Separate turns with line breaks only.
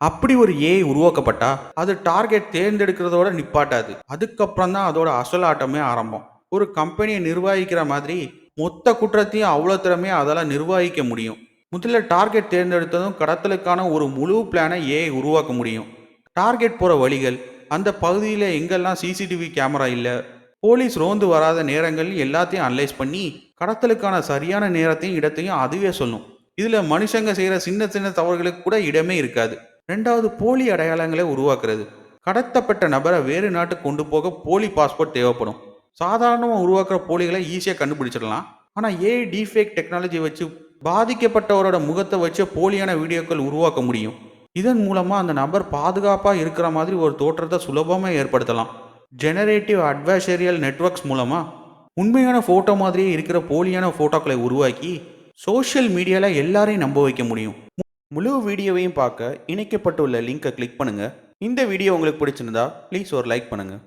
அப்படி ஒரு ஏஐ உருவாக்கப்பட்டா அது டார்கெட் தேர்ந்தெடுக்கிறதோட நிப்பாட்டாது. அதுக்கப்புறம் தான் அதோட அசல் ஆட்டமே ஆரம்பம். ஒரு கம்பெனியை நிர்வகிக்கிற மாதிரி மொத்த குற்றத்தையும் அவ்வளோ திறமையாக அதால் நிர்வகிக்க முடியும். முதல்ல டார்கெட் தேர்ந்தெடுத்ததும் கடத்தலுக்கான ஒரு முழு பிளானை ஏஐ உருவாக்க முடியும். டார்கெட் போகிற வழிகள், அந்த பகுதியில் எங்கெல்லாம் சிசிடிவி கேமரா இல்லை, போலீஸ் ரோந்து வராத நேரங்கள் எல்லாத்தையும் அனலைஸ் பண்ணி கடத்தலுக்கான சரியான நேரத்தையும் இடத்தையும் அதுவே சொல்லும். இதில் மனுஷங்க செய்கிற சின்ன சின்ன தவறுகளுக்கு கூட இடமே இருக்காது. ரெண்டாவது, போலி அடையாளங்களை உருவாக்குறது. கடத்தப்பட்ட நபரை வேறு நாட்டுக்கு கொண்டு போக போலி பாஸ்போர்ட் தேவைப்படும். சாதாரணமாக உருவாக்குற போலிகளை ஈஸியாக கண்டுபிடிச்சிடலாம். ஆனால் ஏஐ டீஃபேக் டெக்னாலஜி வச்சு பாதிக்கப்பட்டவரோட முகத்தை வச்சு போலியான வீடியோக்கள் உருவாக்க முடியும். இதன் மூலமாக அந்த நபர் பாதுகாப்பாக இருக்கிற மாதிரி ஒரு தோற்றத்தை சுலபமாக ஏற்படுத்தலாம். ஜெனரேட்டிவ் அட்வைசரியல் நெட்வொர்க்ஸ் மூலமாக உண்மையான ஃபோட்டோ மாதிரியே இருக்கிற போலியான ஃபோட்டோக்களை உருவாக்கி சோஷியல் மீடியாவில் எல்லாரையும் நம்ப வைக்க முடியும். முழு வீடியோவையும் பார்க்க இணைக்கப்பட்டுள்ள லிங்கை கிளிக் பண்ணுங்கள். இந்த வீடியோ உங்களுக்கு பிடிச்சிருந்தா ப்ளீஸ் ஒரு லைக் பண்ணுங்கள்.